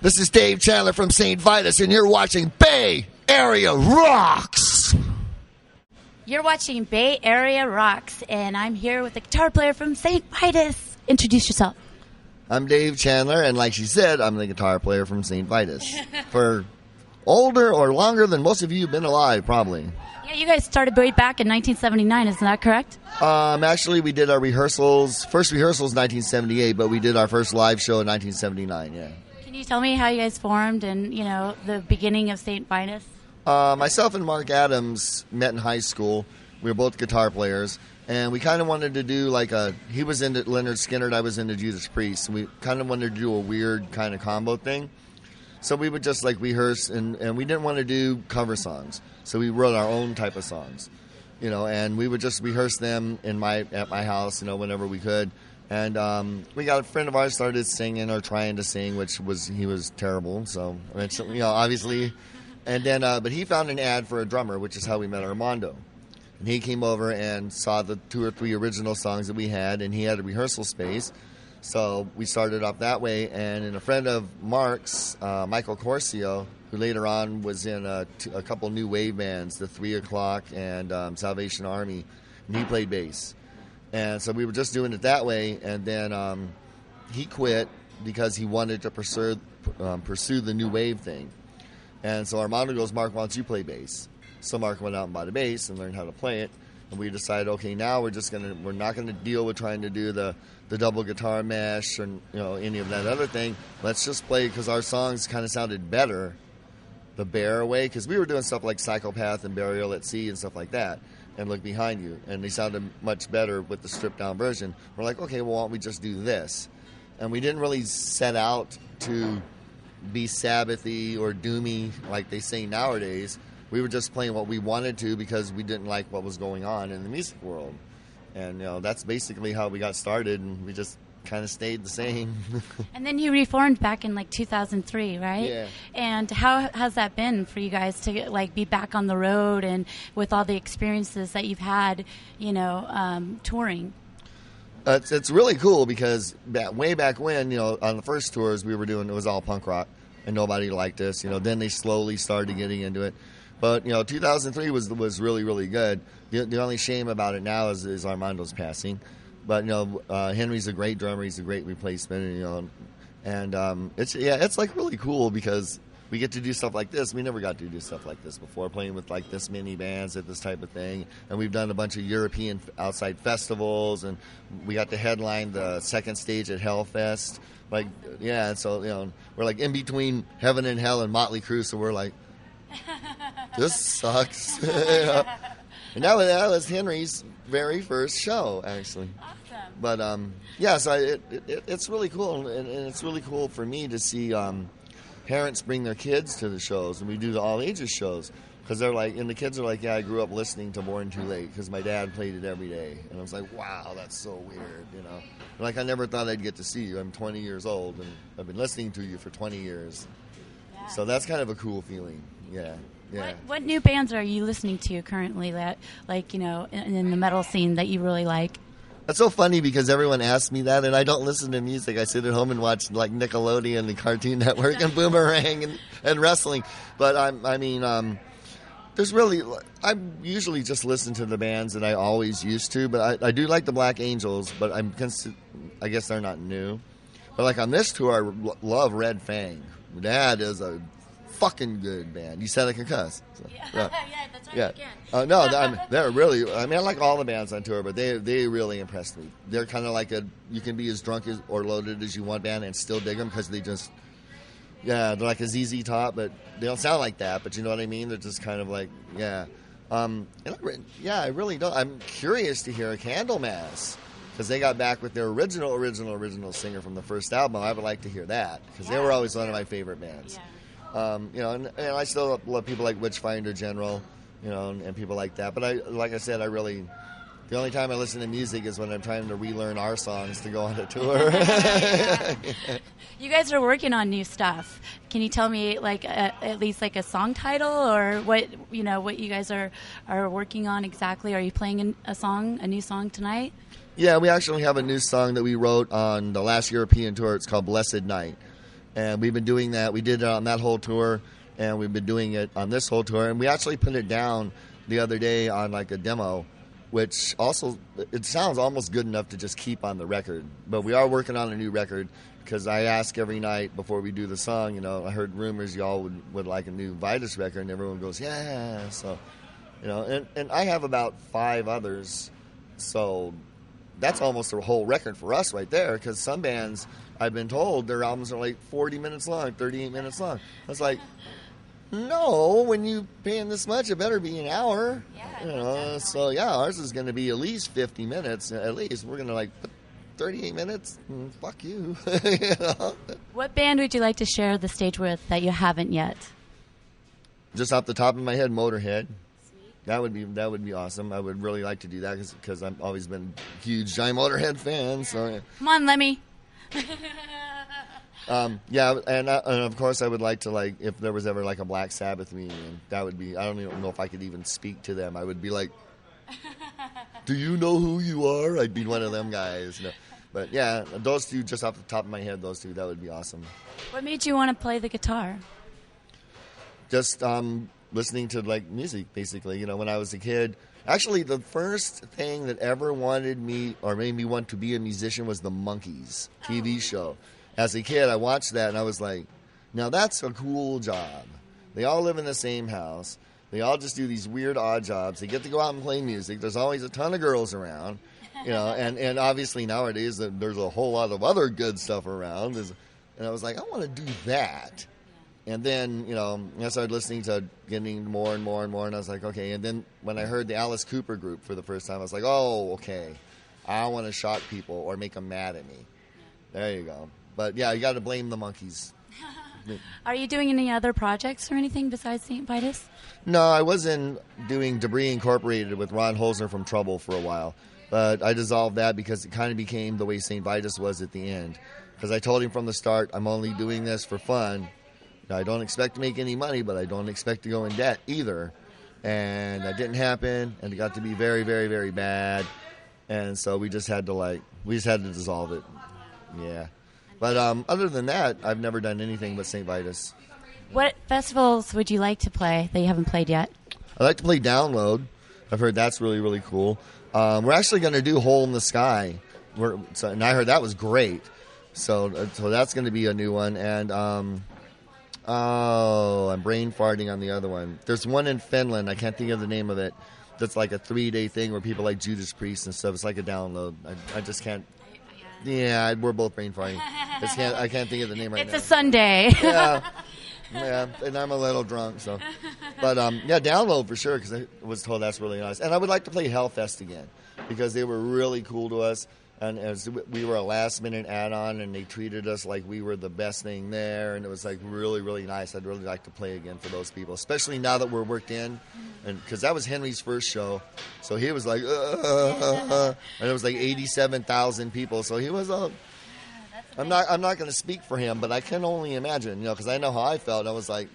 This is Dave Chandler from St. Vitus, and you're watching Bay Area Rocks. You're watching Bay Area Rocks, and I'm here with a guitar player from St. Vitus. Introduce yourself. I'm Dave Chandler, and like she said, I'm the guitar player from St. Vitus. For older or longer than most of you have been alive, probably. Yeah, you guys started way back in 1979, isn't that correct? Actually, we did our rehearsals. First rehearsals 1978, but we did our first live show in 1979, yeah. Can you tell me how you guys formed and, the beginning of St. Vitus? Myself and Mark Adams met in high school. We were both guitar players, and we kind of wanted to do he was into Leonard Skinner, I was into Judas Priest, and we kind of wanted to do a weird kind of combo thing. So we would just rehearse, and we didn't want to do cover songs, so we wrote our own type of songs, and we would just rehearse them at my house, whenever we could. And we got a friend of ours started singing or trying to sing, he was terrible. So eventually, obviously, and then but he found an ad for a drummer, which is how we met Armando. And he came over and saw the 2 or 3 original songs that we had, and he had a rehearsal space. So we started off that way. And a friend of Mark's, Michael Corcio, who later on was in a couple new wave bands, the 3 O'Clock and Salvation Army, and he played bass. And so we were just doing it that way, and then he quit because he wanted to pursue the new wave thing. And so Armando goes, Mark, why don't you play bass? So Mark went out and bought a bass and learned how to play it. And we decided, okay, now we're not gonna deal with trying to do the double guitar mesh or any of that other thing. Let's just play, because our songs kind of sounded better the Bear way, because we were doing stuff like Psychopath and Burial at Sea and stuff like that. And Look Behind You, and they sounded much better with the stripped down version. We're like, okay, well, why don't we just do this? And we didn't really set out to be Sabbathy or doomy like they say nowadays. We were just playing what we wanted to because we didn't like what was going on in the music world. And that's basically how we got started, and we just kind of stayed the same. And then you reformed back in 2003, right? Yeah. And how has that been for you guys to be back on the road and with all the experiences that you've had, touring? It's really cool because way back when, on the first tours we were doing, it was all punk rock and nobody liked us. Then they slowly started getting into it. But 2003 was really, really good. The only shame about it now is Armando's passing. But Henry's a great drummer. He's a great replacement. And it's really cool because we get to do stuff like this. We never got to do stuff like this before, playing with this many bands at this type of thing. And we've done a bunch of European outside festivals, and we got to headline the second stage at Hellfest. So we're in between Heaven and Hell and Motley Crue. So we're like, this sucks. And that was Henry's very first show, actually. Awesome. But so it's really cool, and it's really cool for me to see parents bring their kids to the shows, and we do the all ages shows, because they're and the kids are yeah, I grew up listening to Born Too Late because my dad played it every day, and I was like, wow, that's so weird, I never thought I'd get to see you. I'm 20 years old, and I've been listening to you for 20 years. Yeah. So that's kind of a cool feeling. Yeah. Yeah. What new bands are you listening to currently that, in the metal scene that you really like? That's so funny because everyone asks me that, and I don't listen to music. I sit at home and watch Nickelodeon and Cartoon Network and Boomerang and wrestling. But I usually just listen to the bands that I always used to. But I do like the Black Angels, but I guess they're not new. But on this tour, I love Red Fang. That is a fucking good band. You said I can cuss. So, yeah, that's right. Yeah. You can. No, they're really. I like all the bands on tour, but they really impressed me. They're kind of you can be as drunk or loaded as you want band and still dig them because they just, they're like a ZZ Top, but they don't sound like that. But you know what I mean? They're just kind of I really don't. I'm curious to hear a Candlemass because they got back with their original singer from the first album. I would like to hear that because they were always one of my favorite bands. Yeah. And I still love people like Witchfinder General, and people like that. But the only time I listen to music is when I'm trying to relearn our songs to go on a tour. You guys are working on new stuff. Can you tell me at least a song title or what you guys are working on exactly? Are you playing a new song tonight? Yeah, we actually have a new song that we wrote on the last European tour. It's called Blessed Night. And we've been doing that. We did it on that whole tour, and we've been doing it on this whole tour. And we actually put it down the other day on like a demo, which also, it sounds almost good enough to just keep on the record. But we are working on a new record, because I ask every night before we do the song, I heard rumors y'all would like a new Vitus record, and everyone goes, yeah. So, and I have about 5 others, so that's almost a whole record for us right there, because some bands, I've been told, their albums are like 40 minutes long, 38 minutes long. I was like, no, when you paying this much, it better be an hour. Yeah, so yeah, ours is going to be at least 50 minutes, at least. We're going to put 38 minutes, fuck you. What band would you like to share the stage with that you haven't yet? Just off the top of my head, Motorhead. Sweet. That would be awesome. I would really like to do that because I've always been a huge giant Motorhead fan. So come on, Lemmy. Yeah, and of course I would like to if there was ever a Black Sabbath reunion, that would be. I don't even know if I could even speak to them. I would be like, do you know who you are? I'd be one of them guys. No. But yeah, those two, just off the top of my head, those two, that would be awesome. What made you want to play the guitar? Just listening to music, basically. When I was a kid. Actually, the first thing that ever wanted me or made me want to be a musician was the Monkees TV show. As a kid, I watched that and I was like, now that's a cool job. They all live in the same house. They all just do these weird, odd jobs. They get to go out and play music. There's always a ton of girls around, and obviously nowadays there's a whole lot of other good stuff around. And I was like, I want to do that. And then, I started listening to getting more and more and more, and I was like, okay. And then when I heard the Alice Cooper group for the first time, I was like, oh, okay. I want to shock people or make them mad at me. There you go. But, yeah, you got to blame the Monkees. Are you doing any other projects or anything besides St. Vitus? No, I was doing Debris Incorporated with Ron Holzner from Trouble for a while. But I dissolved that because it kind of became the way St. Vitus was at the end. Because I told him from the start, I'm only doing this for fun. Now, I don't expect to make any money, but I don't expect to go in debt either. And that didn't happen, and it got to be very, very, very bad. And so we just had to dissolve it. Yeah. But other than that, I've never done anything but St. Vitus. What festivals would you like to play that you haven't played yet? I'd like to play Download. I've heard that's really, really cool. We're actually going to do Hole in the Sky. And I heard that was great. So that's going to be a new one. And, I'm brain farting on the other one. There's one in Finland. I can't think of the name of it. That's like a 3-day thing where people like Judas Priest and stuff. It's like a Download. I just can't. Yeah, we're both brain farting. I can't think of the name right now. It's a Sunday. Yeah, and I'm a little drunk, so. But, yeah, Download for sure, because I was told that's really nice. And I would like to play Hellfest again, because they were really cool to us. And as we were a last-minute add-on, and they treated us like we were the best thing there, and it was, really, really nice. I'd really like to play again for those people, especially now that we're worked in. And because that was Henry's first show, so he was like, and it was like 87,000 people, so he was I'm not going to speak for him, but I can only imagine, because I know how I felt. I was like,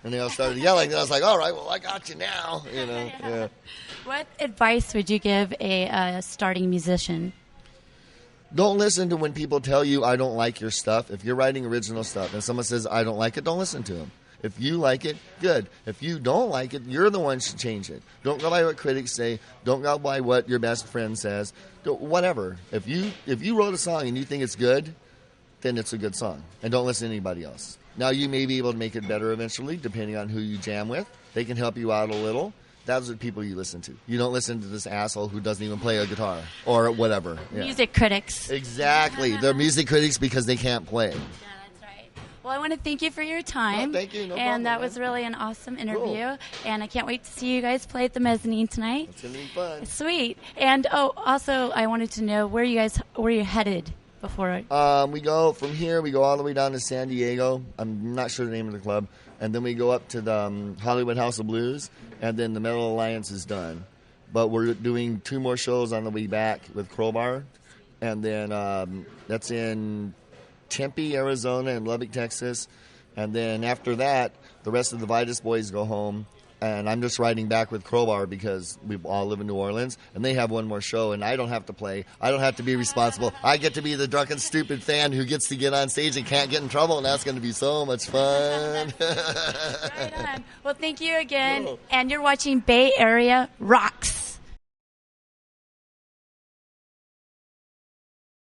and I started yelling, and I was like, all right, well, I got you now, Yeah. What advice would you give a starting musician? Don't listen to when people tell you, I don't like your stuff. If you're writing original stuff and someone says, I don't like it, don't listen to them. If you like it, good. If you don't like it, you're the one who should change it. Don't go by what critics say. Don't go by what your best friend says. Whatever. If you wrote a song and you think it's good, then it's a good song. And don't listen to anybody else. Now, you may be able to make it better eventually, depending on who you jam with. They can help you out a little. Those are the people you listen to. You don't listen to this asshole who doesn't even play a guitar or whatever. Yeah. Music critics. Exactly. They're music critics because they can't play. Yeah, that's right. Well, I want to thank you for your time. Thank you. No problem, and that was really an awesome interview. Cool. And I can't wait to see you guys play at the Mezzanine tonight. It's going to be fun. Sweet. And, also, I wanted to know where you headed before. We go from here. We go all the way down to San Diego. I'm not sure the name of the club. And then we go up to the Hollywood House of Blues, and then the Metal Alliance is done. But we're doing 2 more shows on the way back with Crowbar, and then that's in Tempe, Arizona, and Lubbock, Texas. And then after that, the rest of the Vitus boys go home, and I'm just riding back with Crowbar because we all live in New Orleans, and they have one more show, and I don't have to play. I don't have to be responsible. I get to be the drunken, stupid fan who gets to get on stage and can't get in trouble, and that's going to be so much fun. Right on. Well, thank you again, and you're watching Bay Area Rocks.